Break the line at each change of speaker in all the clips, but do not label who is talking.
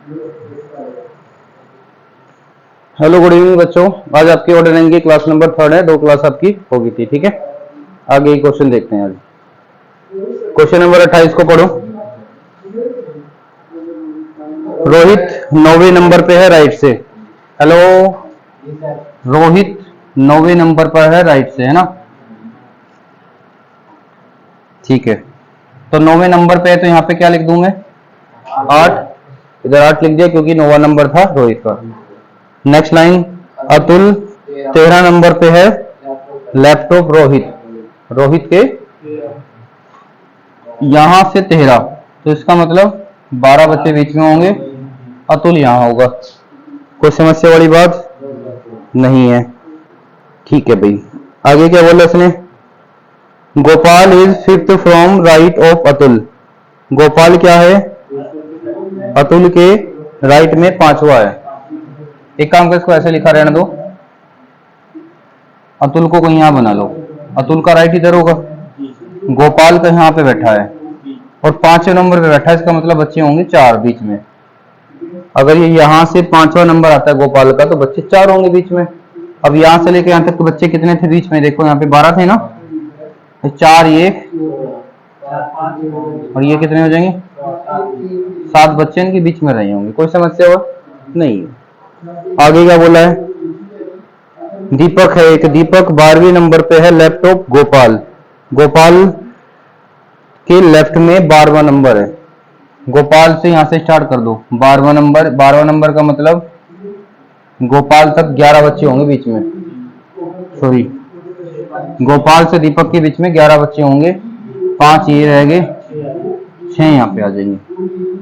Hello good evening बच्चों, आज आपकी ऑर्डिनरी की क्लास नंबर 3 है। 2 क्लास आपकी हो गई थी, ठीक है। आगे ही क्वेश्चन देखते हैं। आज क्वेश्चन नंबर 28 को पढ़ो। रोहित 9वें नंबर पे है राइट से। हेलो रोहित 9वें नंबर पर है राइट से, है ना? ठीक है, तो 9वें नंबर पे है तो यहाँ पे क्या लिख दूं मैं? 8। इधर 8 लिख दिया क्योंकि 9वां नंबर था रोहित का। नेक्स्ट लाइन, अतुल 13 नंबर पे है लैपटॉप रोहित। रोहित के यहां से 13, तो इसका मतलब 12 बच्चे बीच में होंगे, अतुल यहां होगा। कोई समस्या वाली बात नहीं है, ठीक है भाई। आगे क्या बोला इसने? Gopal is 5th from right of Atul. Gopal क्या है? अतुल के राइट में 5वां है। एक काम कर, इसको ऐसे लिखा रहने दो, अतुल को कहीं यहां बना लो। अतुल का राइट इधर होगा, गोपाल का यहाँ पे बैठा है और 5वें नंबर पे बैठा है, इसका मतलब बच्चे होंगे 4 बीच में। अगर ये यहां से 5वां नंबर आता है गोपाल का, तो बच्चे 4 होंगे बीच में। अब यहां से लेकर यहां तक के बच्चे कितने थे बीच में? देखो यहाँ पे 12 थे ना, 4 ये और ये कितने हो जाएंगे? 7 बच्चे इनके बीच में रहे होंगे। कोई समस्या हो नहीं। आगे क्या बोला है? दीपक है एक, दीपक 12वें नंबर पे है लैपटॉप गोपाल। गोपाल के लेफ्ट में 12वां नंबर है। गोपाल से यहां से स्टार्ट कर दो। 12वां नंबर, 12वां नंबर का मतलब गोपाल तक 11 बच्चे होंगे बीच में। सॉरी, गोपाल से दीपक के बीच में 11 बच्चे होंगे। 5 ये रह गए, 6 यहाँ पे आ जाएंगे।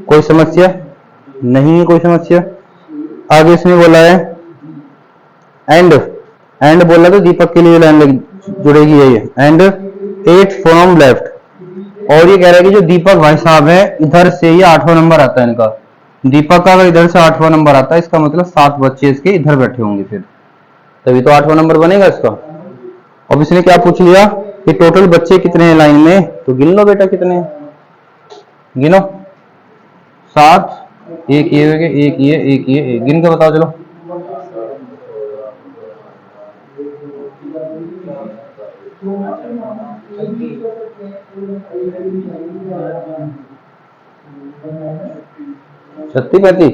कोई समस्या नहीं है, कोई समस्या। आगे इसने बोला है एंड, एंड बोला तो दीपक के लिए लाइन जुड़ेगी ये, एंड 8 फ्रॉम लेफ्ट। और ये कह रहा है कि जो दीपक भाई साहब है, इधर से ये 8वां नंबर आता है इनका। दीपक का अगर इधर से 8वां नंबर आता है, इसका मतलब 7 बच्चे इसके इधर बैठे होंगे, फिर तभी तो 8वां नंबर बनेगा इसका। अब इसने क्या पूछ लिया कि टोटल बच्चे कितने हैं लाइन में, तो गिन लो बेटा कितने हैं, गिनो। 7, एक ये, एक ये, एक ये, एक गिन के बताओ चलो। छत्तीस 35,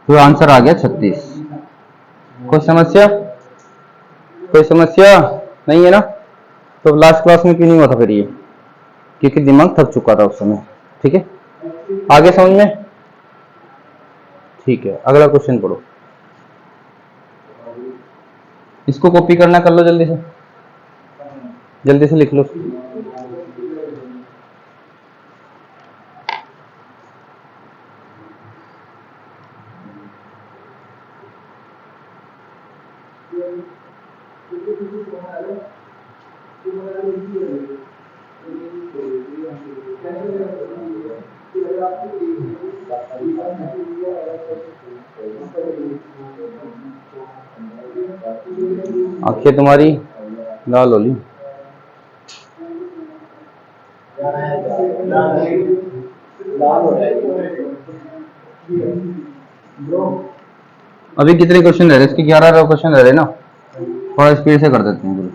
तो आंसर आ गया 36। कोई समस्या? कोई समस्या नहीं है ना? तो लास्ट क्लास में क्यों नहीं हुआ था फिर ये? क्योंकि दिमाग थक चुका था उस समय, ठीक है। आगे समझ में? ठीक है, अगला क्वेश्चन पढ़ो। इसको कॉपी करना कर लो, जल्दी से, जल्दी से लिख लो। आंखें तुम्हारी लाल होली। अभी कितने क्वेश्चन रह रहे? इसके 11 क्वेश्चन रह रहे ना, थोड़ा स्पीड से कर देते हैं।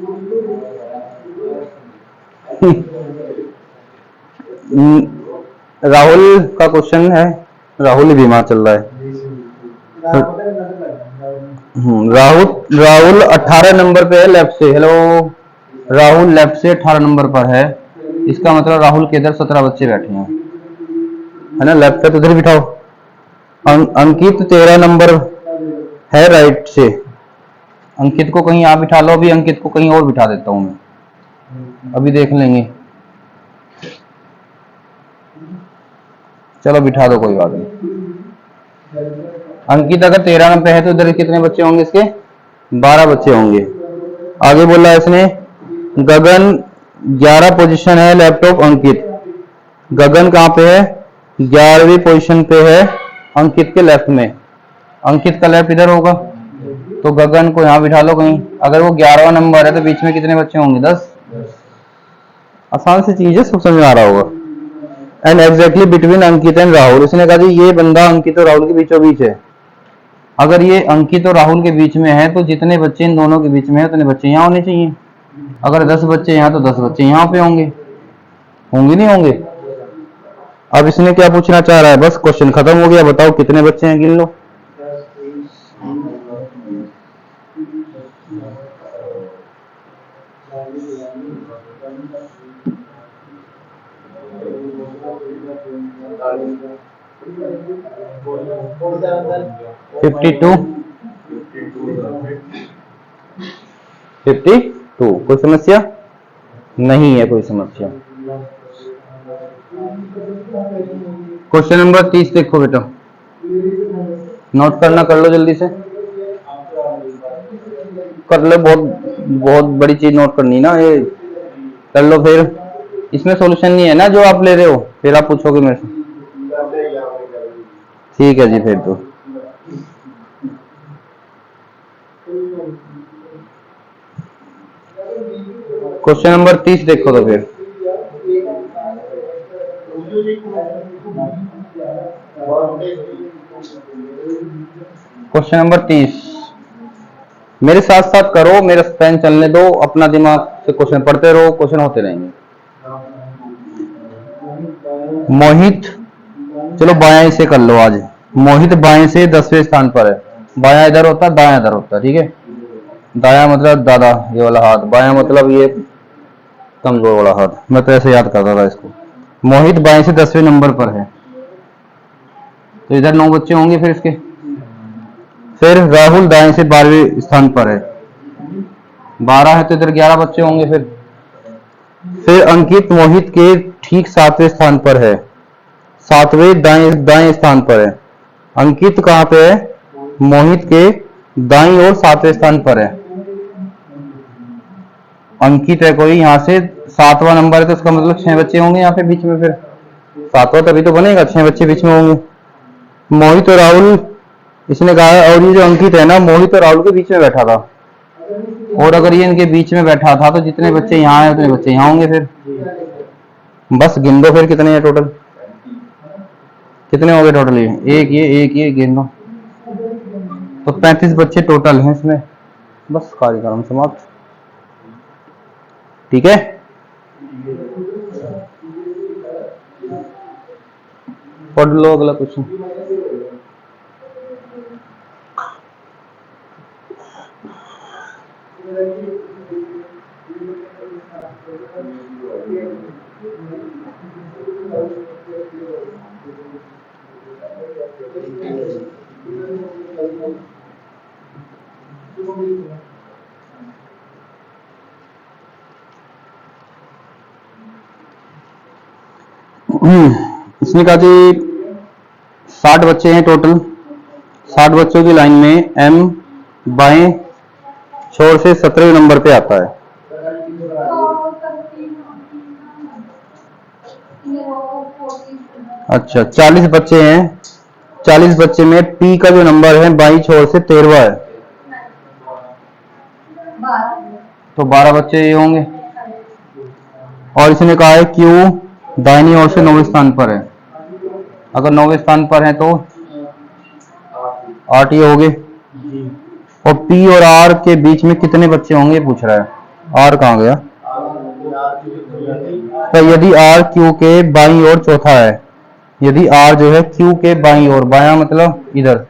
राहुल का क्वेश्चन है, राहुल बीमार चल रहा है। राहुल 18 नंबर पे है लेफ्ट से। हेलो, राहुल लेफ्ट से 18 नंबर पर है, इसका मतलब राहुल के इधर 17 बच्चे बैठे हैं, है ना? लेफ्ट पे तो इधर बिठाओ। अंकित 13 नंबर है राइट से। अंकित को कहीं आप बिठा लो, अभी अंकित को कहीं और बिठा देता हूं मैं, अभी देख लेंगे। चलो बिठा दो, कोई बात नहीं। अंकित अगर 13 नंबर पे है तो इधर कितने बच्चे होंगे इसके? 12 बच्चे होंगे। आगे बोला इसने गगन 11 पोजीशन है लैपटॉप अंकित। गगन कहाँ पे है? 11वीं पोजीशन पे है अंकित के लेफ्ट में। अंकित का लेफ्ट इधर होगा, तो गगन को यहाँ बिठा लो कहीं। अगर वो 11वां नंबर है तो बीच में कितने बच्चे होंगे? 10। आसान सी चीज है, सब समझ में आ रहा होगा। And exactly between Ankit and Rahul. इसने कहा जी ये बंदा अंकित और राहुल के बीचों बीच है। अगर ये अंकित और राहुल के बीच में है तो जितने बच्चे इन दोनों के बीच में है उतने बच्चे यहाँ होने चाहिए। अगर 10 बच्चे यहाँ तो 10 बच्चे यहाँ पे होंगे, होंगे नहीं होंगे। अब इसने क्या पूछना चाह रहा है, बस क्वेश्चन खत्म हो गया, बताओ कितने बच्चे हैं गिन लो। Fifty to. कोई समस्या नहीं है, कोई समस्या। क्वेश्चन नंबर 30 देखो बेटा, नोट करना कर लो जल्दी से, कर लो। बहुत बड़ी चीज नोट करनी ना, ये कर लो। फिर इसमें सॉल्यूशन नहीं है ना जो आप ले रहे हो, फिर आप पूछोगे मेरे से। ठीक है जी, फिर तो क्वेश्चन नंबर 30 देखो तो फिर क्वेश्चन नंबर 30 मेरे साथ साथ करो, मेरा पेन चलने दो, अपना दिमाग से क्वेश्चन पढ़ते रहो, क्वेश्चन होते रहेंगे। मोहित, चलो बायां से कर लो आज। मोहित बाएं से 10वें स्थान पर है। बायां इधर होता, दायां इधर होता, ठीक है। दायां मतलब दादा ये वाला हाथ, बायां मतलब ये कमजोर वाला हाथ। मैं तो ऐसे याद करता था इसको। मोहित बाएं से 10वें नंबर पर है, तो इधर 9 बच्चे होंगे फिर इसके। फिर राहुल दाएं से 12वें स्थान पर है, 12 है तो इधर 11 बच्चे होंगे। फिर अंकित मोहित के ठीक 7वें स्थान पर है, 7वें दाएं दाएं स्थान पर है। अंकित कहां पे है, मोहित के दाईं ओर 7वें स्थान पर है। अंकित है कोई यहाँ से 7वां नंबर है, तो इसका मतलब 6 बच्चे होंगे यहाँ पे बीच में। फिर 7वां तभी तो बनेगा, 6 बच्चे बीच में होंगे। मोहित और राहुल इसने कहा है, और ये जो अंकित है ना, मोहित और राहुल के बीच में बैठा था, और अगर ये इनके बीच में बैठा था तो जितने बच्चे यहाँ हैं उतने बच्चे यहाँ होंगे। फिर बस गिन दो फिर कितने हैं टोटल, कितने हो गए टोटल। ये एक ये गिन दो, तो 35 बच्चे टोटल हैं इसमें। बस कार्यक्रम समाप्त, ठीक है। पढ़ लो अगला क्वेश्चन। इसने कहा जी 60 बच्चे हैं टोटल। 60 बच्चों की लाइन में एम बाएं छोर से 17वें नंबर पे आता है। अच्छा 40 बच्चे हैं, 40 बच्चे में पी का जो नंबर है बाईं छोर से 13वां है, तो 12 बच्चे ये होंगे। और इसने कहा है क्यू दाहिनी ओर से 9वें स्थान पर है। अगर 9वें स्थान पर है तो 8 ये हो गए। और पी और आर के बीच में कितने बच्चे होंगे पूछ रहा है। आर कहाँ गया, तो यदि आर क्यू के बाईं ओर चौथा है, यदि आर जो है क्यू के बाईं ओर, बायां मतलब इधर,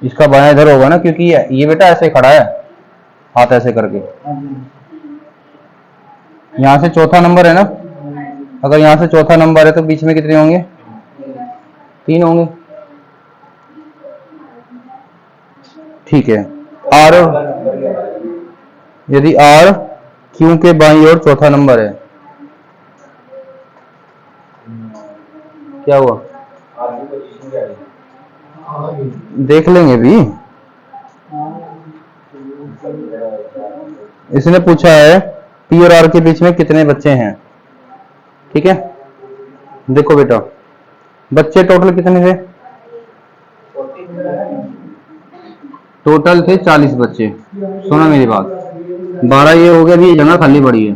इसका बायां इधर होगा ना, क्योंकि ये बेटा ऐसे खड़ा है हाथ ऐसे करके, यहां से चौथा नंबर है ना। अगर यहां से चौथा नंबर है तो बीच में कितने होंगे, 3 होंगे, ठीक है। आर यदि आर क्यू के बाईं ओर चौथा नंबर है, क्या हुआ देख लेंगे भी। इसने पूछा है पी और आर के बीच में कितने बच्चे हैं, ठीक है। देखो बेटा बच्चे टोटल कितने थे, टोटल थे 40 बच्चे। सुना मेरी बात, 12 ये हो गया, अभी ये जगह खाली पड़ी है।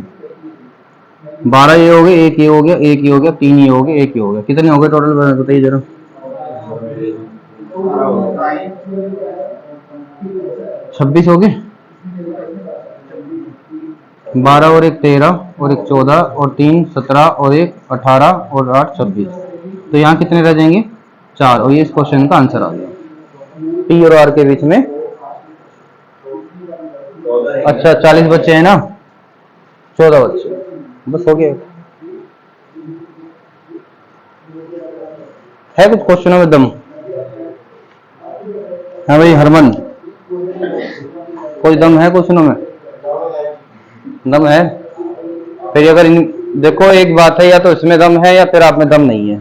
12 ये हो गए, एक ये हो गया, एक ये हो गया, 3 ये हो गया, एक ये हो गया, कितने हो गए टोटल बताइए जरा। 26 हो गए। 12 और एक 13 और एक 14 और 3 17 और एक 18 और 8 26। तो यहाँ कितने रह जाएंगे? 4। और ये इस क्वेश्चन का आंसर आ गया। टी और आर के बीच में अच्छा 40 बच्चे हैं ना, 14 बच्चे, बस हो गया। है कुछ क्वेश्चनों में दम? हाँ भाई हरमन, कोई दम है क्वेश्चनों में? दम है? फिर अगर देखो एक बात है, या तो इसमें दम है या फिर आप में दम नहीं है।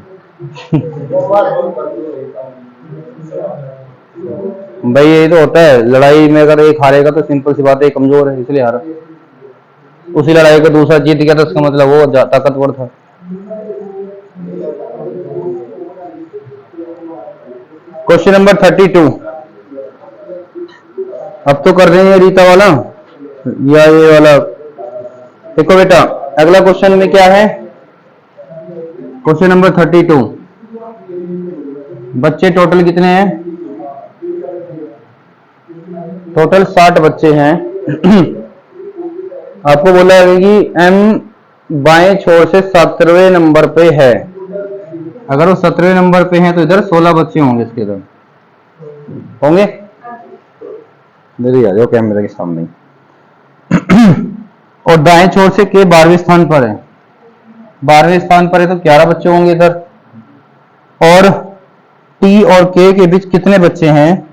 भाई ये तो होता है लड़ाई में, अगर एक हारेगा तो सिंपल सी बात है कमजोर है इसलिए हारा। उसी लड़ाई को दूसरा जीत गया तो उसका मतलब वो ताकतवर था। Question number 32। अब तो कर रहे हैं रीता वाला या ये वाला। देखो बेटा अगला क्वेश्चन में क्या है, क्वेश्चन नंबर 32। बच्चे टोटल कितने हैं? टोटल 60 बच्चे हैं। आपको बोला है कि एम बाएं छोर से 17वें नंबर पे है। अगर वो 17वें नंबर पे है तो इधर 16 बच्चे होंगे, इसके इधर होंगे। इधर आ जाओ कैमरे के सामने। और दाएं छोर से के 12वें स्थान पर है। 12वें स्थान पर है तो 11 बच्चे होंगे इधर। और टी और के बीच कितने बच्चे हैं?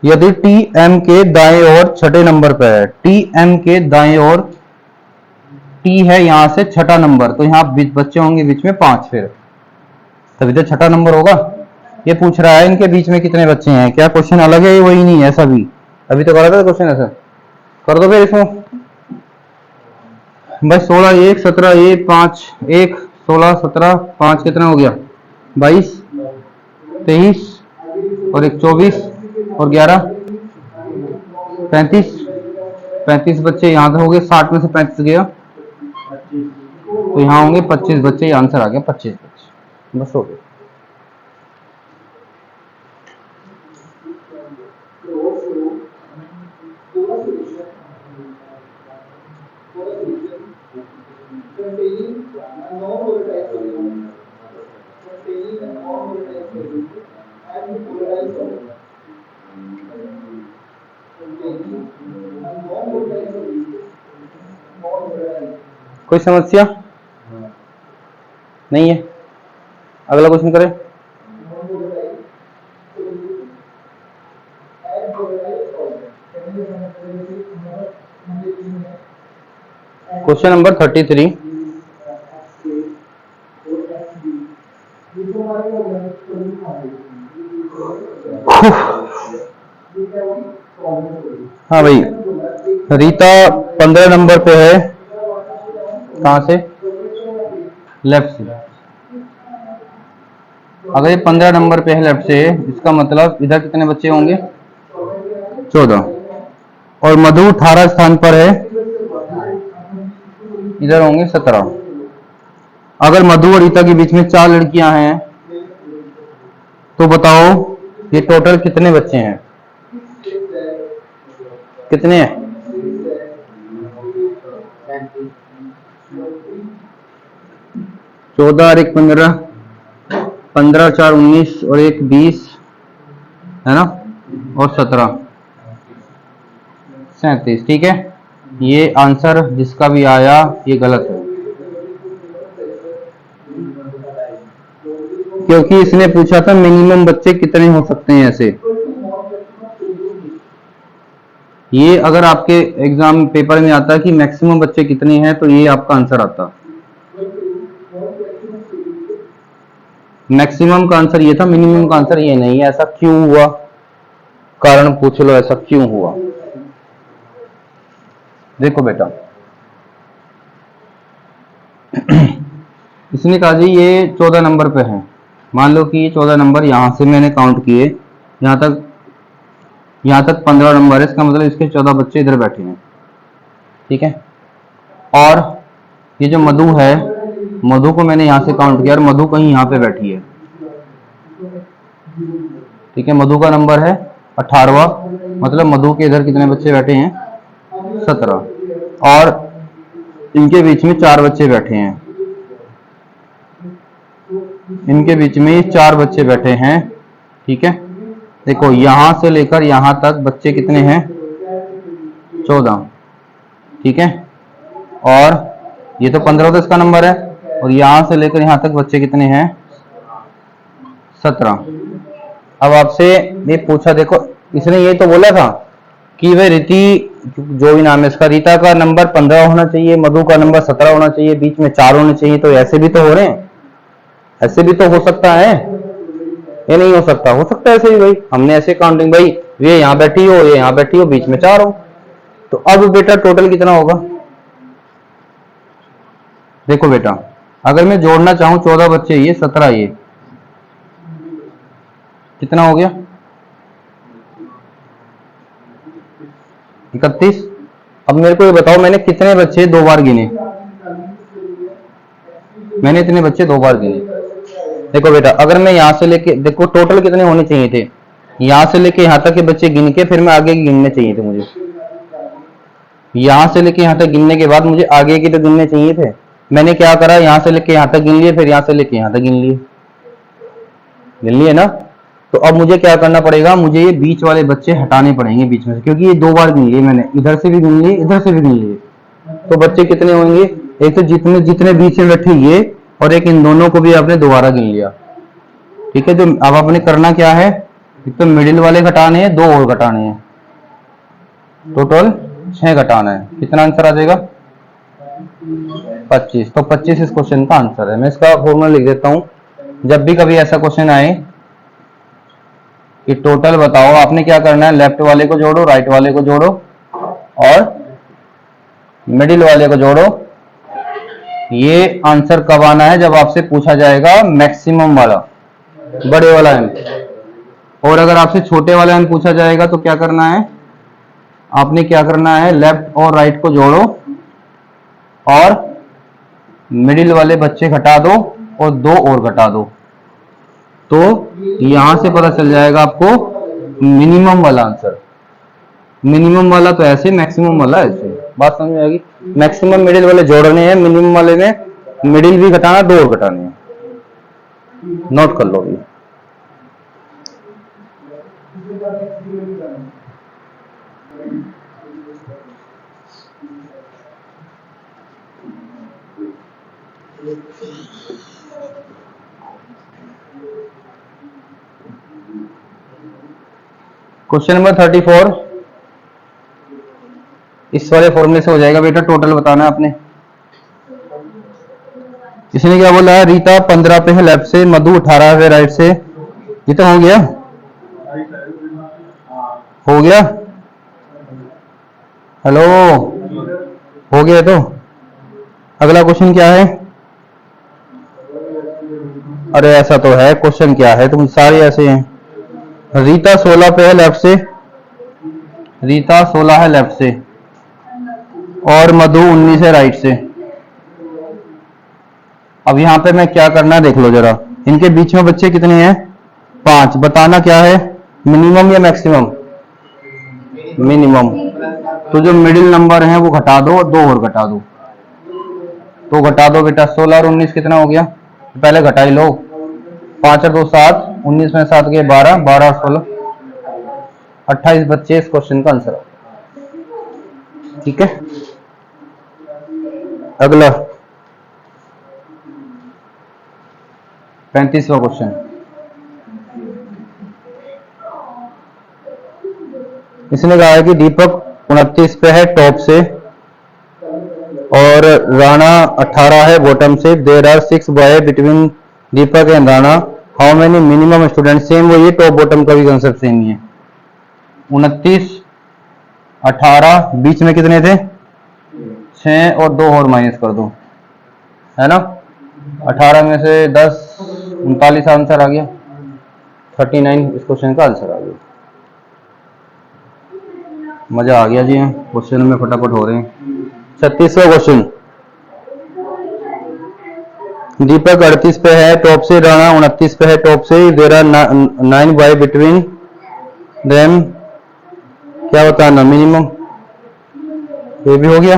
यदि टी एम के दाएं ओर छठे नंबर पर है, टी एम के दाएं ओर, टी है यहां से छठा नंबर, तो यहां बच्चे होंगे बीच में 5, फिर तभी तो छठा नंबर होगा। ये पूछ रहा है इनके बीच में कितने बच्चे हैं। क्या क्वेश्चन अलग है? वही नहीं है ऐसा भी, अभी तो करा था क्वेश्चन ऐसा। कर दो फिर इसमें भाई। 16 1 17 1 5 1 16 17 5 कितना हो गया? 22 23 और एक 24 और 11 35। 35 बच्चे यहाँ से हो गए, 60 में से 35 गया तो यहाँ होंगे 25 बच्चे। आंसर आ गया 25 बच्चे, बस हो गया। कोई समस्या नहीं है? अगला क्वेश्चन करें। Question number 33। हाँ भाई रीता 15 नंबर पे है। कहां से? लेफ्ट से। अगर ये 15 नंबर पे है लेफ्ट से, इसका मतलब इधर कितने बच्चे होंगे? 14। और मधु 18 स्थान पर है, इधर होंगे 17। अगर मधु और रीता के बीच में 4 लड़कियां हैं तो बताओ ये टोटल कितने बच्चे हैं? कितने हैं? 14 और एक 15, 15 4 19 और एक 20 है ना, और 17 37। ठीक है, ये आंसर जिसका भी आया ये गलत है, क्योंकि इसने पूछा था मिनिमम बच्चे कितने हो सकते हैं ऐसे। ये अगर आपके एग्जाम पेपर में आता कि मैक्सिमम बच्चे कितने हैं तो ये आपका आंसर आता। मैक्सिमम का आंसर ये था, मिनिमम का आंसर ये नहीं है। ऐसा क्यों हुआ? कारण पूछ लो ऐसा क्यों हुआ। देखो बेटा इसने कहा जी ये 14 नंबर पे है। मान लो कि ये 14 नंबर यहां से मैंने काउंट किए, यहां तक 15 नंबर है, इसका मतलब इसके 14 बच्चे इधर बैठे हैं। ठीक है, और ये जो मधु है, मधु को मैंने यहाँ से काउंट किया और मधु कहीं यहाँ पे बैठी है। ठीक है, मधु का नंबर है 18वां, मतलब मधु के इधर कितने बच्चे बैठे हैं? 17। और इनके बीच में 4 बच्चे बैठे हैं, इनके बीच में 4 बच्चे बैठे हैं। ठीक है, देखो यहां से लेकर यहां तक बच्चे कितने हैं? 14। ठीक है, और ये तो 15-10 का नंबर है, और यहां से लेकर यहां तक बच्चे कितने हैं? 17। अब आपसे ये पूछा, देखो इसने ये तो बोला था कि वह रीति, जो भी नाम है इसका, रीता का नंबर 15 होना चाहिए, मधु का नंबर 17 होना चाहिए, बीच में 4 होने चाहिए। तो ऐसे भी तो हो रहे हैं, ऐसे भी तो हो सकता है, ये नहीं हो सकता? हो सकता है ऐसे भी भाई, हमने ऐसे काउंटिंग, भाई ये यहाँ बैठी हो, ये यहाँ बैठी हो, बीच में 4 हो। तो अब बेटा टोटल कितना होगा? देखो बेटा, अगर मैं जोड़ना चाहूं 14 बच्चे, ये 17, ये कितना हो गया? 31। अब मेरे को ये बताओ, मैंने कितने बच्चे 2 बार गिने? मैंने इतने बच्चे 2 बार गिने। देखो बेटा, अगर मैं यहां से लेके, देखो टोटल कितने होने चाहिए थे? यहां से लेके यहां तक के बच्चे गिन के फिर मैं आगे के गिनने चाहिए थे मुझे। यहां से लेके यहां तक गिनने के बाद मुझे आगे के तो गिनने चाहिए थे। मैंने क्या करा, यहां से लेके यहां तक गिन लिए, फिर यहां से लेके यहां तक गिन लिए ना। तो अब मुझे क्या करना पड़ेगा? मुझे ये बीच वाले बच्चे हटाने पड़ेंगे बीच में से, क्योंकि ये 2 बार गिन लिए मैंने, इधर से भी गिन लिए, इधर से भी गिन लिए। तो बच्चे कितने होंगे? एक तो जितने जितने बीच में बैठे ये, और एक इन दोनों को भी आपने दोबारा गिन लिया। ठीक है, तो अब आपने करना क्या है? एक तो मिडिल वाले घटाने हैं, 2 और घटाने हैं, टोटल 6 घटाना है। कितना आंसर आ जाएगा? 25। तो 25 इस क्वेश्चन का आंसर है। मैं इसका फॉर्मूला लिख देता हूं। जब भी कभी ऐसा क्वेश्चन आए कि टोटल बताओ, आपने क्या करना है? लेफ्ट वाले को जोड़ो, राइट वाले को जोड़ो, और मिडिल वाले को जोड़ो। ये आंसर कब आना है? जब आपसे पूछा जाएगा मैक्सिमम वाला, बड़े वाला एम। और अगर आपसे छोटे वाला एम पूछा जाएगा तो क्या करना है? आपने क्या करना है? लेफ्ट और राइट को जोड़ो और मिडिल वाले बच्चे घटा दो और 2 और घटा दो। तो यहां से पता चल जाएगा आपको मिनिमम वाला आंसर। मिनिमम वाला तो ऐसे, मैक्सिमम वाला ऐसे। बात समझ में आएगी? मैक्सिमम मिडिल वाले जोड़ने हैं, मिनिमम वाले में मिडिल भी घटाना, 2 और घटाने हैं। नोट कर लो भी। क्वेश्चन नंबर 34 इस वाले फॉर्मूले से हो जाएगा बेटा। टोटल बताना है आपने। इसने क्या बोला है? रीता 15 पे है लेफ्ट से, मधु 18 पे राइट से। ये तो हो गया, हो गया। हेलो, हो गया। तो अगला क्वेश्चन क्या है? अरे ऐसा तो है, क्वेश्चन क्या है? तुम सारे ऐसे हैं। रीता 16 पे है लेफ्ट से, रीता 16 है लेफ्ट से, और मधु 19 है राइट से। अब यहां पे मैं क्या करना है देख लो जरा। इनके बीच में बच्चे कितने हैं? 5। बताना क्या है? मिनिमम या मैक्सिमम? मिनिमम। तो जो मिडिल नंबर है वो घटा दो और 2 और घटा दो। तो घटा दो बेटा, 16 और 19 कितना हो गया? पहले घटा ही लो। 5 और 2 7, 19 में 7 के 12, 12 और 16, 28 बच्चे इस क्वेश्चन का आंसर। ठीक है, अगला 35वां क्वेश्चन। इसने कहा है कि दीपक 29 पे है टॉप से, और राणा 18 है बॉटम से। There are 6 boy between Deepak and Rana, how many minimum student? Same वो, ये टॉप बॉटम का भी कंसेप्ट सेम ही है। 29, 18, बीच में कितने थे? 6 और 2 और माइनस कर दो, है ना। 18 में से 10, 39 आंसर आ गया। 39 इस क्वेश्चन का आंसर आ गया। मजा आ गया जी, क्वेश्चन में फटाफट हो रहे हैं। 36वां क्वेश्चन। दीपक 38 पे है टॉप से, राणा 29 पे है टॉप से। There are 9 boy between them, क्या बताना मिनिमम, ये भी हो गया।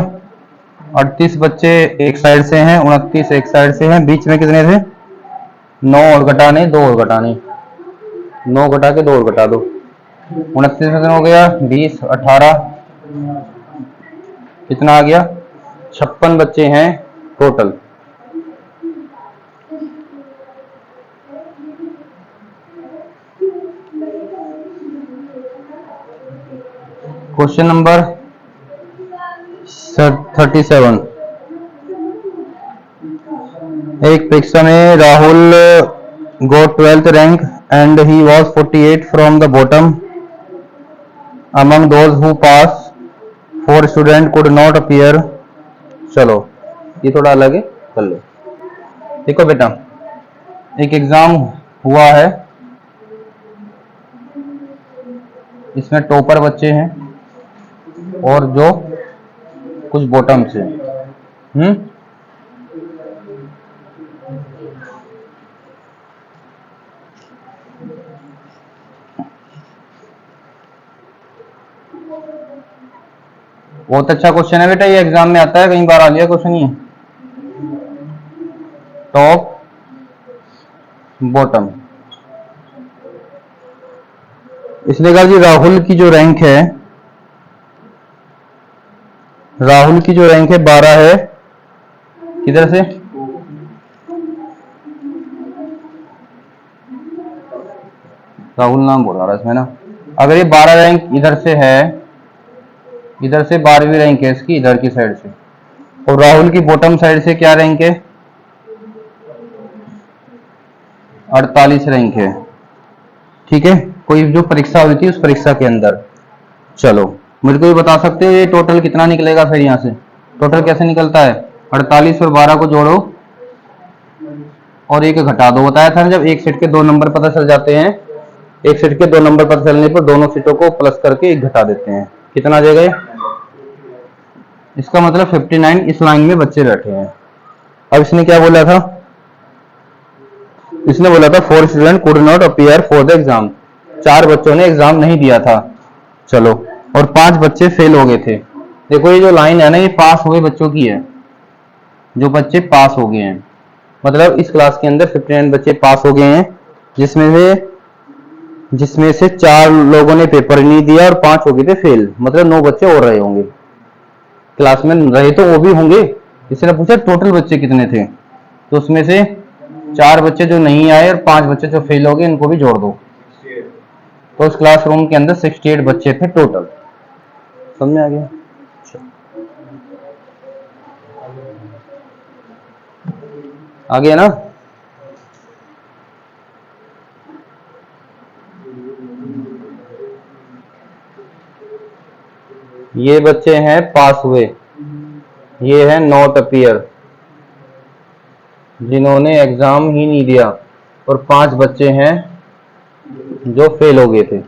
38 बच्चे एक साइड से हैं, 29 एक साइड से हैं, बीच में कितने थे? 9 और घटाने, 2 और घटाने, 9 घटा के 2 और घटा दो। 29 में हो गया 20, 18, कितना आ गया? 56 बच्चे हैं टोटल। Question number 37। एक परीक्षा में Rahul got 12th rank and he was 48 from the bottom among those who passed, 4 students could not appear। चलो ये थोड़ा अलग है, कर लो। देखो बेटा, एक एग्जाम हुआ है, इसमें टॉपर बच्चे हैं और जो कुछ बॉटम से। बहुत अच्छा क्वेश्चन है बेटा, ये एग्जाम में आता है, कई बार आ गया क्वेश्चन ये। टॉप बॉटम, इसलिए कहा जी राहुल की जो रैंक है, राहुल की जो रैंक है 12 है, किधर से? राहुल नाम बोल रहा है इसमें ना। अगर ये 12 रैंक इधर से है, इधर से 12वीं रैंक है इसकी, इधर की साइड से, और राहुल की बॉटम साइड से क्या रैंक है? 48 रैंक है। ठीक है, कोई जो परीक्षा हुई थी उस परीक्षा के अंदर। चलो मुझे को ये बता सकते हो ये टोटल कितना निकलेगा? फिर यहाँ से टोटल कैसे निकलता है? 48 और 12 को जोड़ो और एक घटा दो। बताया था ना, जब एक सेट के 2 नंबर पता चल जाते हैं, एक सेट के 2 नंबर पता चलने पर दोनों सेटों को प्लस करके एक घटा देते हैं। कितना आ जाएगा? इसका मतलब 59 इस लाइन में बच्चे बैठे हैं। अब इसने क्या बोला था? इसने बोला था 4 student could not appear for the exam, 4 बच्चों ने एग्जाम नहीं दिया था। चलो, और 5 बच्चे फेल हो गए थे। देखो ये जो लाइन है ना, ये पास हुए बच्चों की है, जो बच्चे पास हो गए हैं। मतलब इस क्लास के अंदर 59 बच्चे पास हो गए हैं, जिसमें से 4 लोगों ने पेपर नहीं दिया और 5 हो गए थे फेल। मतलब 9 बच्चे और रहे होंगे क्लास में, रहे तो वो भी होंगे। इसने पूछा टोटल बच्चे कितने थे, तो उसमें से 4 बच्चे जो नहीं आए और 5 बच्चे जो फेल हो गए, इनको भी जोड़ दो। तो उस क्लासरूम के अंदर 68 बच्चे थे टोटल। समझ में आ गया? आ गया ना? ये बच्चे हैं पास हुए, ये है नॉट अपीयर, जिन्होंने एग्जाम ही नहीं दिया, और 5 बच्चे हैं जो फेल हो गए थे।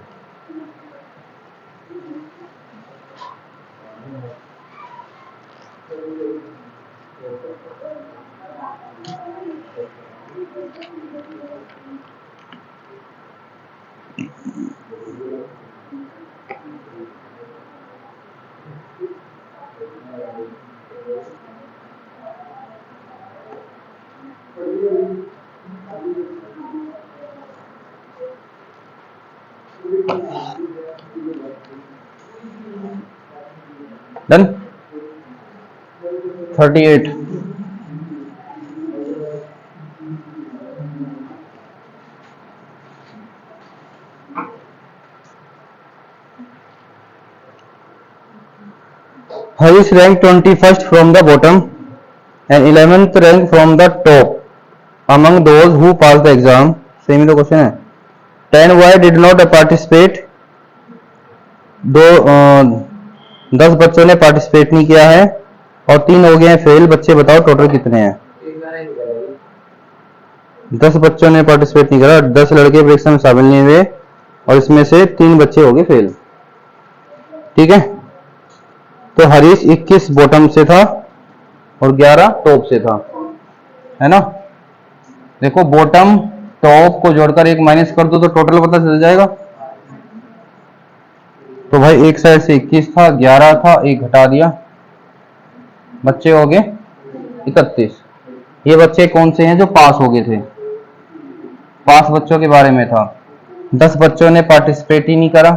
Done. 38। Harish ranked 21st from the bottom and 11th rank from the top among those who passed the exam। Same ही तो क्वेश्चन है। 10 boy did not participate, 10 बच्चों ने पार्टिसिपेट नहीं किया है और 3 हो गए हैं फेल। बच्चे बताओ टोटल कितने हैं? 10 बच्चों ने पार्टिसिपेट नहीं करा, 10 लड़के परीक्षा में शामिल नहीं हुए और इसमें से 3 बच्चे हो गए फेल। ठीक है, तो हरीश 21 बॉटम से था और 11 टॉप से था, है ना? देखो बॉटम टॉप को जोड़कर एक माइनस कर दो तो टोटल पता चल जाएगा। तो भाई एक साइड से 21 था, 11 था, एक घटा दिया, बच्चे हो गए 31। ये बच्चे कौन से हैं जो पास हो गए थे? पास बच्चों के बारे में था। 10 बच्चों ने पार्टिसिपेट ही नहीं करा।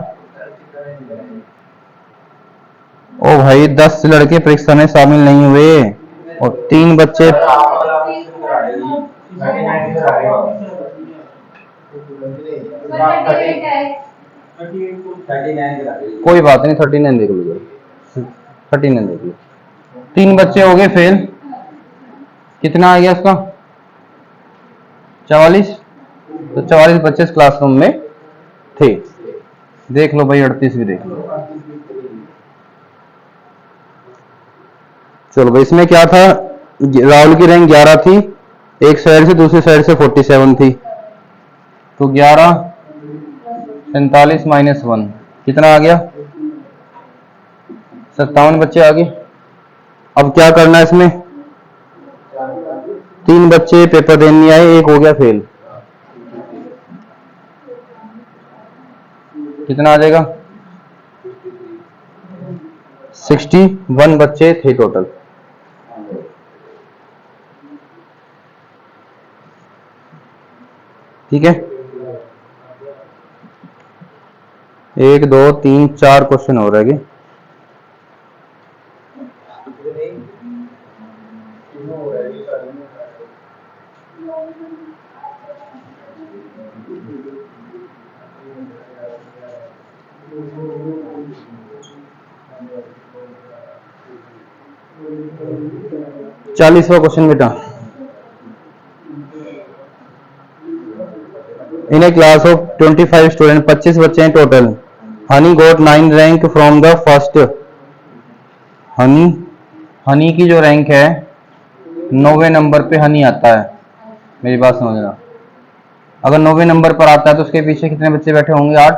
ओ भाई 10 लड़के परीक्षा में शामिल नहीं हुए और 3 बच्चे। कोई बात नहीं, 39 देख लो, 39 देख लो। 3 बच्चे हो गए फेल। कितना आ गया उसका? 44। तो 44 बच्चे इस क्लासरूम में थे। देख लो भाई 38 भी देख लो। चलो भाई इसमें क्या था, राहुल की रैंक 11 थी, एक साइड से दूसरी साइड से 47 थी, तो 11 47 माइनस 1 कितना आ गया? 57 बच्चे आ गए। अब क्या करना है इसमें? 3 बच्चे पेपर देने नहीं आए, एक हो गया फेल, कितना आ जाएगा? 61 बच्चे थे टोटल। ठीक है, 1 2 3 4 क्वेश्चन हो रहे हैं। 40वां क्वेश्चन बेटा। इन ए क्लास ऑफ 25 स्टूडेंट, 25 बच्चे हैं total. Honey got 9 rank from the first. Honey Honey की जो रैंक है 9वें नंबर पे हनी आता है। मेरी बात समझना, अगर 9वें नंबर पर आता है तो उसके पीछे कितने बच्चे बैठे होंगे? 8।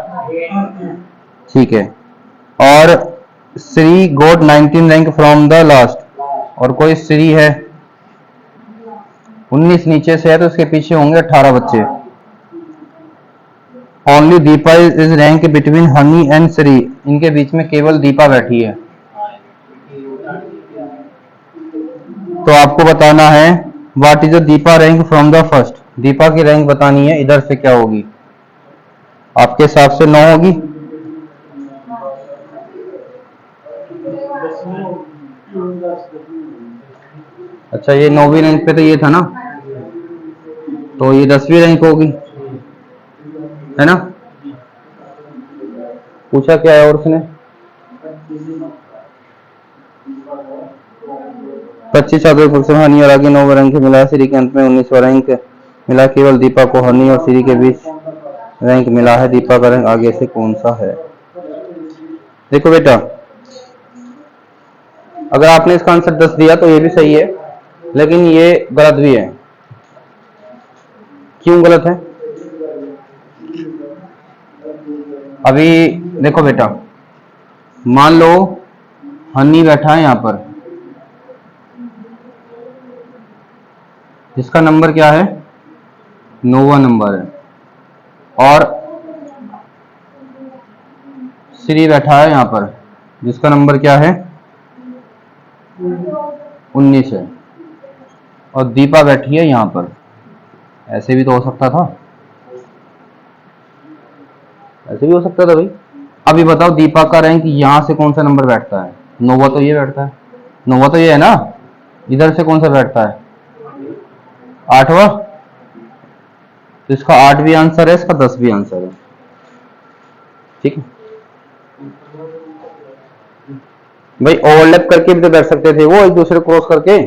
ठीक है, और Shri got 19 rank from the last, और कोई श्री है 19 नीचे से है तो उसके पीछे होंगे 18 बच्चे। Only Deepa is rank between honey and Shri, इनके बीच में केवल दीपा बैठी है। तो आपको बताना है what is the Deepa rank from the first. Deepa की रैंक बतानी है, इधर से क्या होगी? आपके हिसाब से 9 होगी। अच्छा ये 9वीं रैंक पे तो ये था ना, तो ये 10वीं रैंक होगी, है ना? पूछा क्या है और उसने? 25 छात्रों को हनी और आगे 9 रैंक मिला, श्री के अंत में 19वां रैंक मिला, केवल दीपा को हनी और श्री के बीच रैंक मिला है। दीपा का रैंक आगे से कौन सा है? देखो बेटा, अगर आपने इसका आंसर 10 दिया तो ये भी सही है, लेकिन ये गलत भी है। क्यों गलत है? अभी देखो बेटा, मान लो हनी बैठा है यहां पर, जिसका नंबर क्या है? 9वां नंबर है, और श्री बैठा है यहां पर जिसका नंबर क्या है? 19 है, और दीपा बैठी है यहां पर। ऐसे भी तो हो सकता था, ऐसे भी हो सकता था भाई। अभी बताओ दीपा का रैंक यहां से कौन सा नंबर बैठता है? 9वां तो ये बैठता है, 9वां तो ये है ना, इधर से कौन सा बैठता है? 8वां। तो इसका 8 भी आंसर है, इसका 10 भी आंसर है। ठीक है भाई, ओवरलैप करके भी तो बैठ सकते थे वो, एक दूसरे क्रॉस करके,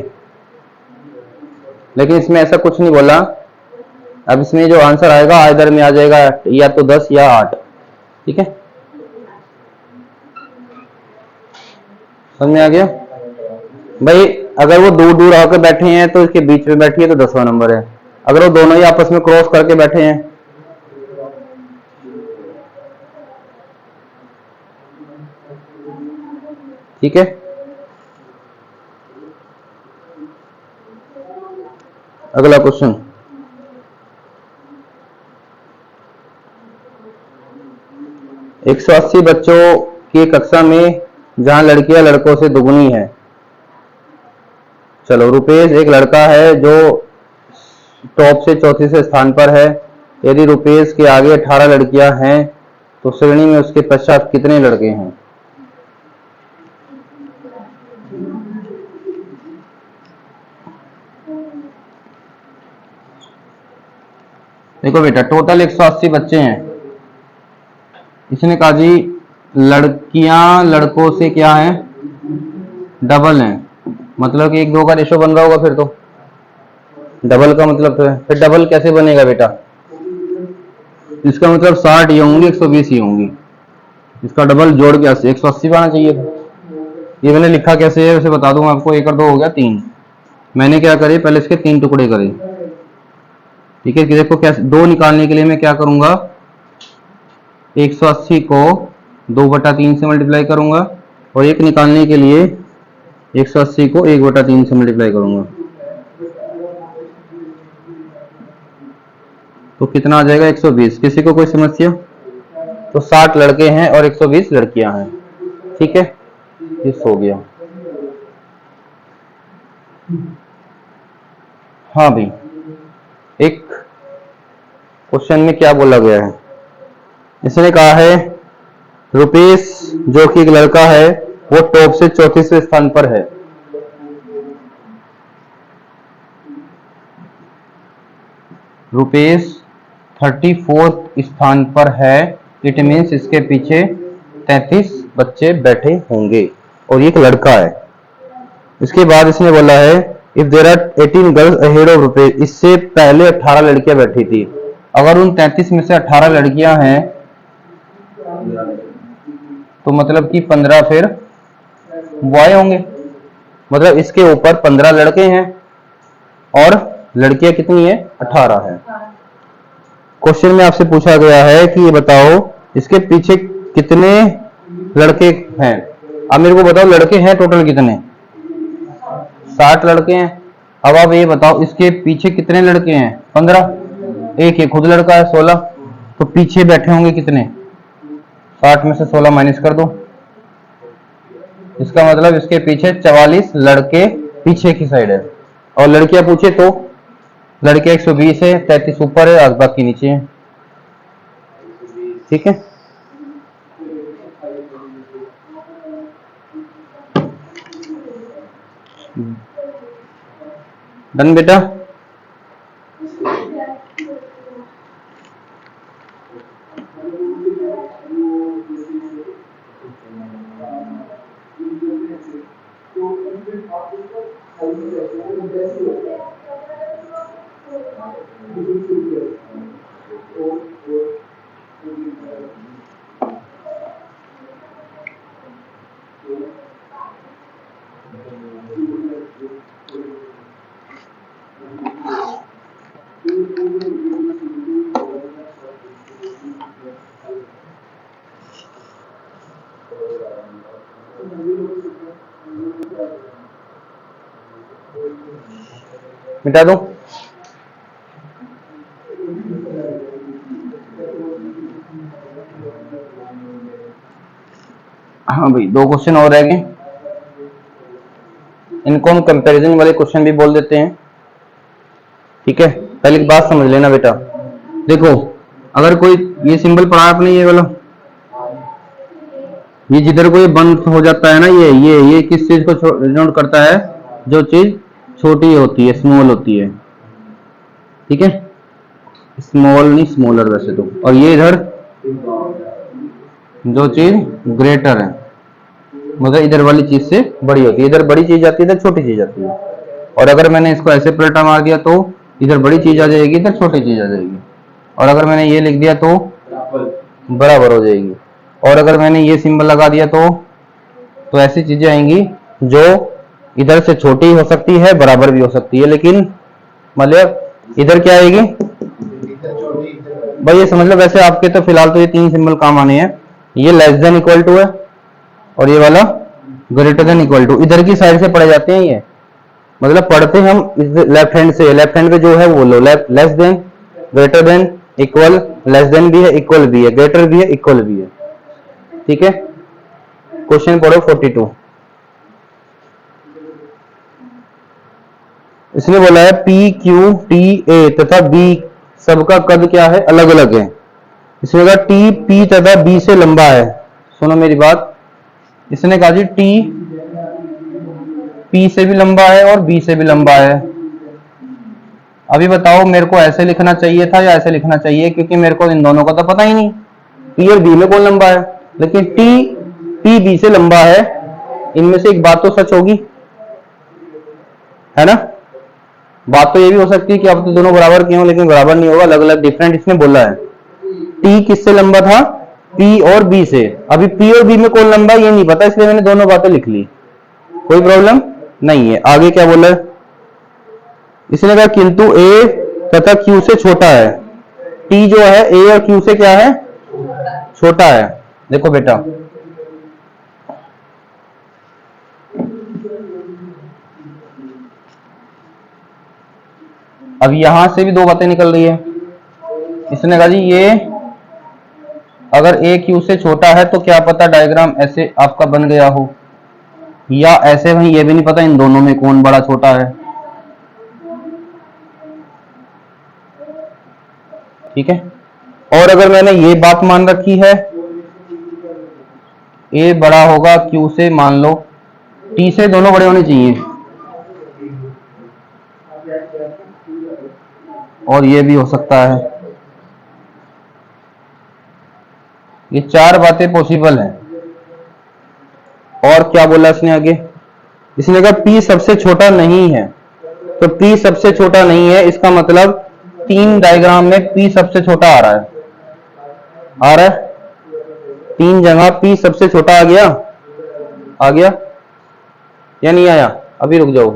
लेकिन इसमें ऐसा कुछ नहीं बोला। अब इसमें जो आंसर आएगा इधर में आ जाएगा या तो 10 या 8। ठीक है, समझ में आ गया भाई? अगर वो दूर दूर आकर बैठे हैं तो इसके बीच में बैठी है तो 10वां नंबर है। अगर वो दोनों ही आपस में क्रॉस करके बैठे हैं, ठीक है। अगला क्वेश्चन, 180 बच्चों की कक्षा में जहां लड़कियां लड़कों से दुगनी है। चलो, रुपेश एक लड़का है जो टॉप से 34वें स्थान पर है। यदि रुपेश के आगे 18 लड़कियां हैं तो श्रेणी में उसके पश्चात कितने लड़के हैं? देखो बेटा, टोटल 180 बच्चे हैं। इसने कहा जी लड़कियां लड़कों से क्या है, डबल हैं। मतलब कि 1-2 का रेशो बन रहा होगा फिर तो डबल का मतलब तो है। फिर डबल कैसे बनेगा बेटा? इसका मतलब 60 ये होंगी, 120 ये होंगी। इसका डबल जोड़ के 180 आना चाहिए था। ये मैंने लिखा कैसे है उसे बता दूंगा आपको। 1 और 2 हो गया 3। मैंने क्या करे, पहले इसके 3 टुकड़े करे। ठीक है, कि देखो कैसे 2 निकालने के लिए मैं क्या करूंगा, 180 को 2/3 से मल्टीप्लाई करूंगा और 1 निकालने के लिए 180 को 1/3 से मल्टीप्लाई करूंगा। तो कितना आ जाएगा, 120। किसी को कोई समस्या? तो 60 लड़के हैं और 120 लड़कियां हैं। ठीक है, ये हो गया। हाँ भाई, एक क्वेश्चन में क्या बोला गया है, इसने कहा है रुपेश जो कि एक लड़का है वो टॉप से 34वें स्थान पर है। रुपेश 34th स्थान पर है। इट मीन्स इसके पीछे 33 बच्चे बैठे होंगे और ये एक लड़का है। इसके बाद इसने बोला है if there are 18 girls ahead of Rupesh, इससे पहले 18 लड़कियां बैठी थी। अगर उन 33 में से 18 लड़कियां हैं तो मतलब कि 15 फिर बॉय होंगे। मतलब इसके ऊपर 15 लड़के हैं और लड़कियां कितनी है, 18 है। क्वेश्चन में आपसे पूछा गया है कि ये बताओ इसके पीछे कितने लड़के हैं। अब मेरे को बताओ लड़के हैं टोटल कितने, 60 लड़के हैं। अब आप ये बताओ इसके पीछे कितने लड़के हैं, 15। एक ये खुद लड़का है 16। तो पीछे बैठे होंगे कितने, 60 में से 16 माइनस कर दो। इसका मतलब इसके पीछे 44 लड़के पीछे की साइड है। और लड़कियां पूछे तो लड़के 120 है, 33 ऊपर है, बाकी नीचे है। ठीक है, डन बेटा। मिटा दूं? हाँ भाई, 2 क्वेश्चन और रह गए। इनको हम कंपैरिजन वाले क्वेश्चन भी बोल देते हैं। ठीक है, पहले एक बात समझ लेना बेटा। देखो, अगर कोई ये सिंबल पढ़ा आपने, ये वाला, ये जिधर को ये बंद हो जाता है ना, ये किस चीज को डिनोट करता है, जो चीज छोटी होती है, स्मॉल होती है। ठीक है, स्मॉल नहीं स्मॉलर वैसे तो। और ये इधर जो चीज ग्रेटर है, मतलब इधर वाली चीज से बड़ी होती है। इधर बड़ी चीज आती है, इधर छोटी चीज आती है। और अगर मैंने इसको ऐसे पलटा मार दिया तो इधर बड़ी चीज आ जाएगी, इधर छोटी चीज आ जाएगी। और अगर मैंने ये लिख दिया तो बराबर हो जाएगी। और अगर मैंने ये सिंबल लगा दिया तो ऐसी चीजें आएंगी जो इधर से छोटी हो सकती है, बराबर भी हो सकती है। लेकिन मतलब इधर क्या आएगी भाई, ये समझ लो। वैसे आपके तो फिलहाल तो ये 3 सिंबल काम आने हैं। ये लेस देन इक्वल टू है और ये वाला ग्रेटर देन इक्वल टू। इधर की साइड से पढ़े जाते हैं ये, मतलब पढ़ते हम लेफ्ट हैंड से। लेफ्ट हैंड पे जो है वो लो, less than, greater than, equal, less than भी है, इक्वल भी है, ग्रेटर भी है, इक्वल भी है। ठीक है, क्वेश्चन पढ़ो 42। इसने बोला है पी क्यू टी ए तथा बी सबका कद क्या है, अलग अलग है। इसने कहा टी पी तथा बी से लंबा है। सुनो मेरी बात, इसने कहा जी टी पी से भी लंबा है और बी से भी लंबा है। अभी बताओ मेरे को ऐसे लिखना चाहिए था या ऐसे लिखना चाहिए, क्योंकि मेरे को इन दोनों का तो पता ही नहीं पी और बी में कौन लंबा है, लेकिन टी पी बी से लंबा है। इनमें से एक बात तो सच होगी, है ना। बात तो ये भी हो सकती है कि अब तो दोनों बराबर के हों, लेकिन बराबर नहीं होगा, अलग अलग डिफरेंट इसने बोला है। टी किससे लंबा था, पी और बी से। अभी पी और बी में कौन लंबा है ये नहीं पता, इसलिए मैंने दोनों बातें लिख ली, कोई प्रॉब्लम नहीं है। आगे क्या बोला है, इसने कहा किंतु ए तथा क्यू से छोटा है। टी जो है ए और क्यू से क्या है, छोटा है। देखो बेटा, अब यहां से भी दो बातें निकल रही है। इसने कहा जी ये अगर ए क्यू से छोटा है तो क्या पता डायग्राम ऐसे आपका बन गया हो, या ऐसे वहीं, ये भी नहीं पता इन दोनों में कौन बड़ा छोटा है। ठीक है, और अगर मैंने ये बात मान रखी है ए बड़ा होगा क्यू से, मान लो टी से दोनों बड़े होने चाहिए, और ये भी हो सकता है। ये चार बातें पॉसिबल हैं। और क्या बोला इसने आगे, इसने कहा पी सबसे छोटा नहीं है। तो पी सबसे छोटा नहीं है, इसका मतलब तीन डायग्राम में पी सबसे छोटा आ रहा है, आ रहा है। तीन जगह पी सबसे छोटा आ गया, आ गया या नहीं आया। अभी रुक जाओ,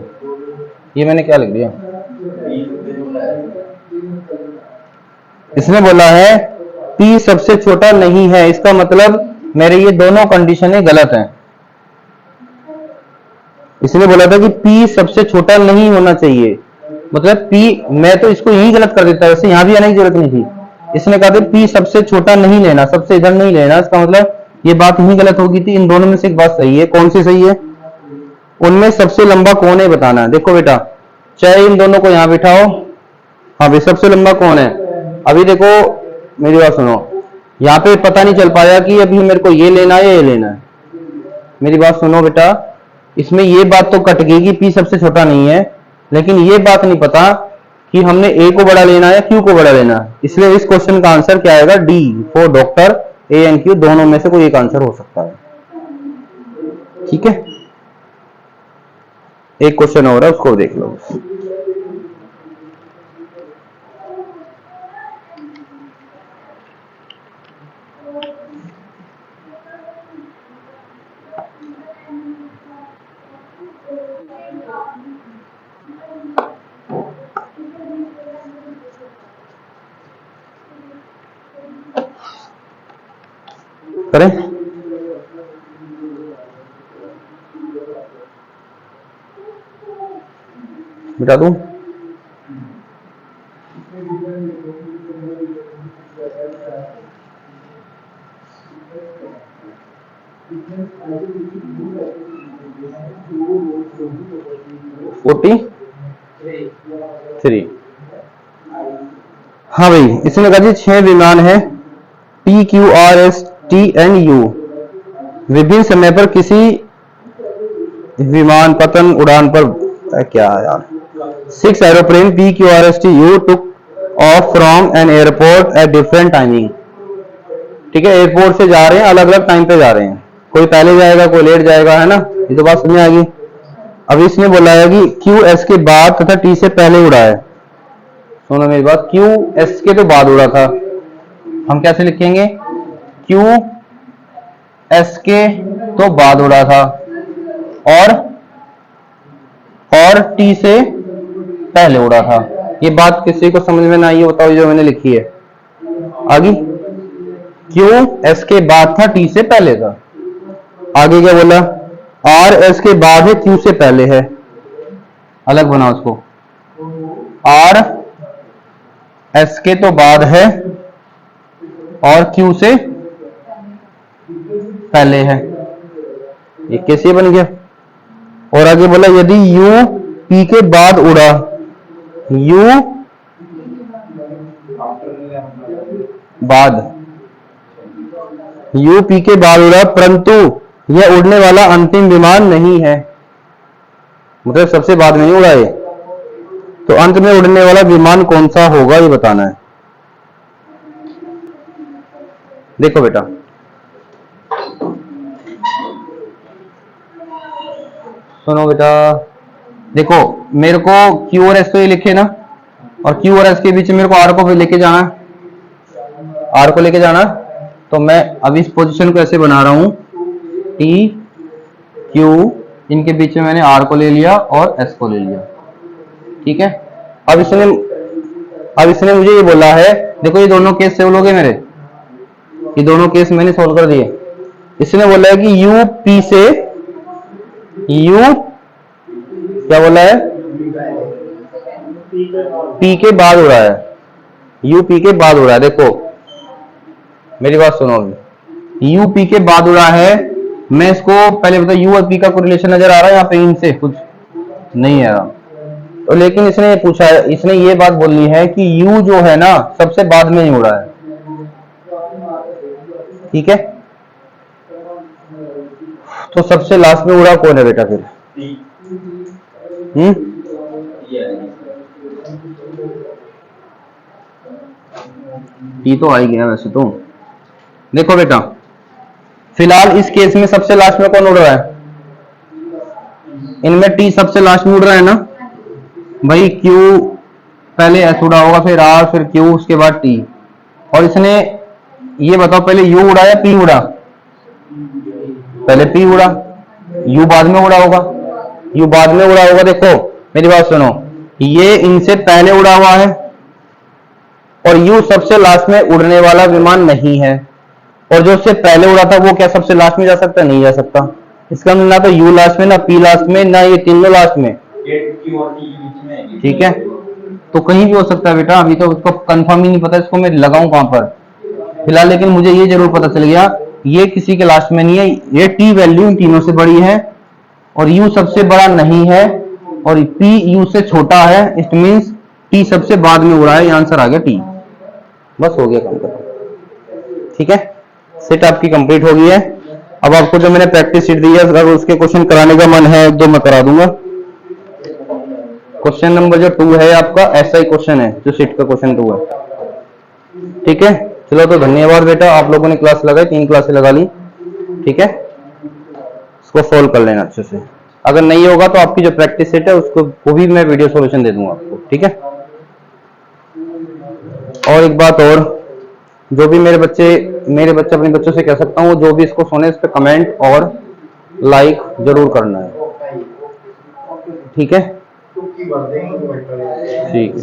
ये मैंने क्या लिख दिया, इसने बोला है पी सबसे छोटा नहीं है, इसका मतलब मेरे ये दोनों कंडीशनें गलत हैं। इसने बोला था कि P सबसे छोटा नहीं होना चाहिए, मतलब P, मैं तो इसको यही गलत कर देता, वैसे यहां भी आने की जरूरत नहीं थी। इसने कहा था P सबसे छोटा नहीं लेना, सबसे इधर नहीं लेना, इसका मतलब ये बात ही गलत होगी थी। इन दोनों में से एक बात सही है, कौन सी सही है, उनमें सबसे लंबा कौन है बताना है। देखो बेटा, चाहे इन दोनों को यहां बिठाओ, हाँ भाई सबसे लंबा कौन है। अभी देखो मेरी बात सुनो, यहाँ पे पता नहीं चल पाया कि अभी मेरे को ये लेना है या ये लेना है। मेरी बात सुनो बेटा, इसमें ये बात तो कट गई कि पी सबसे छोटा नहीं है, लेकिन ये बात नहीं पता कि हमने ए को बड़ा लेना है या क्यू को बड़ा लेना है। इसलिए इस क्वेश्चन का आंसर क्या आएगा, D for doctor, A and Q दोनों में से कोई एक आंसर हो सकता है। ठीक है, एक क्वेश्चन और है, उसको देख लो। करें, बिठा दूं, फोर्टी थ्री। हाँ भाई, इसमें कहा जी 6 विमान है P Q R S T and you, विभिन्न समय पर किसी विमान पतन उड़ान पर, क्या यार, 6 aeroplane P Q R S T you took off from an airport at different timing. ठीक है, एयरपोर्ट से जा रहे हैं, अलग अलग टाइम पे जा रहे हैं, कोई पहले जाएगा कोई लेट जाएगा, है ना। ये तो बात समझ आ गई। अब इसने बोला है कि क्यू एस के बाद तथा टी से पहले उड़ा है। सुनो मेरी बात, क्यू एस के तो बाद उड़ा था, हम कैसे लिखेंगे, क्यू एस के तो बाद उड़ा था, और टी से पहले उड़ा था। ये बात किसी को समझ में ना आई, बताओ जो मैंने लिखी है आगे। क्यू एस के बाद था, टी से पहले था। आगे क्या बोला, आर एस के बाद है, क्यू से पहले है। अलग बनाओ उसको, आर एस के तो बाद है और क्यू से पहले है, ये कैसे बन गया। और आगे बोला यदि u p के बाद उड़ा, u बाद, u p के बाद उड़ा परंतु यह उड़ने वाला अंतिम विमान नहीं है, मतलब सबसे बाद में ही उड़ा ये, तो अंत में उड़ने वाला विमान कौन सा होगा ये बताना है। देखो बेटा, सुनो बेटा, देखो मेरे को Q और S तो ये लिखे ना, और Q और S के बीच मेरे को R को लेके जाना, R को लेके जाना, तो मैं अब इस पोजीशन को ऐसे बना रहा हूं, T Q, इनके बीच में मैंने R को ले लिया और S को ले लिया, ठीक है। अब इसने मुझे ये बोला है, देखो ये दोनों केस सोल्व हो गए मेरे, ये दोनों केस मैंने सोल्व कर दिए। इसने बोला है कि U P से, U क्या बोला है, P के बाद उड़ा है, U P के बाद उड़ा है। देखो मेरी बात सुनो, अभी U P के बाद उड़ा है, मैं इसको पहले बता, U और P का कोई रिलेशन नजर आ रहा है यहाँ पे, इनसे कुछ नहीं आ रहा, तो लेकिन इसने पूछा है, इसने ये बात बोलनी है कि U जो है ना सबसे बाद में ही उड़ा है, ठीक है। तो सबसे लास्ट में उड़ा कौन है बेटा फिर, T तो आ ही गया वैसे तो। देखो बेटा, फिलहाल इस केस में सबसे लास्ट में कौन उड़ रहा है, इनमें T सबसे लास्ट में उड़ रहा है ना भाई, Q पहले S उड़ा होगा, फिर R, फिर Q, उसके बाद T। और इसने ये बताओ पहले U उड़ा या P उड़ा, पहले P उड़ा, U बाद में उड़ा होगा, U बाद में उड़ा होगा। देखो मेरी बात सुनो, ये इनसे पहले उड़ा हुआ है और U सबसे लास्ट में उड़ने वाला विमान नहीं है, और जो उससे पहले उड़ा था वो क्या सबसे लास्ट में जा सकता, नहीं जा सकता। इसका मतलब ना तो U लास्ट में, ना P लास्ट में, ना ये तीनों लास्ट में, ठीक है। तो कहीं भी हो सकता है बेटा, अभी तो उसको कंफर्म ही नहीं पता इसको मैं लगाऊं कहां पर फिलहाल, लेकिन मुझे ये जरूर पता चल गया ये किसी के लास्ट में नहीं है, ये T वैल्यू इन तीनों से बड़ी है और U सबसे बड़ा नहीं है और P U से छोटा है, इट मींस T सबसे बाद में उड़ा है, ये आंसर आ गया T। बस हो गया काम खत्म, ठीक है। सेट आपकी कंप्लीट हो गई है। अब आपको जो मैंने प्रैक्टिस शीट दी है, अगर उसके क्वेश्चन कराने का मन है तो मैं करा दूंगा। क्वेश्चन नंबर जो 2 है आपका ऐसा ही क्वेश्चन है जो शीट का क्वेश्चन 2 है, ठीक है। चलो तो धन्यवाद बेटा, आप लोगों ने क्लास लगाई, 3 क्लासें लगा ली, ठीक है। इसको सोल्व कर लेना अच्छे से, अगर नहीं होगा तो आपकी जो प्रैक्टिस सेट है उसको वो भी मैं वीडियो सॉल्यूशन दे दूंगा आपको, ठीक है। और एक बात और, जो भी मेरे बच्चे अपने बच्चों से कह सकता हूँ, जो भी इसको सुने इस पर कमेंट और लाइक जरूर करना है, ठीक है। ठीक है।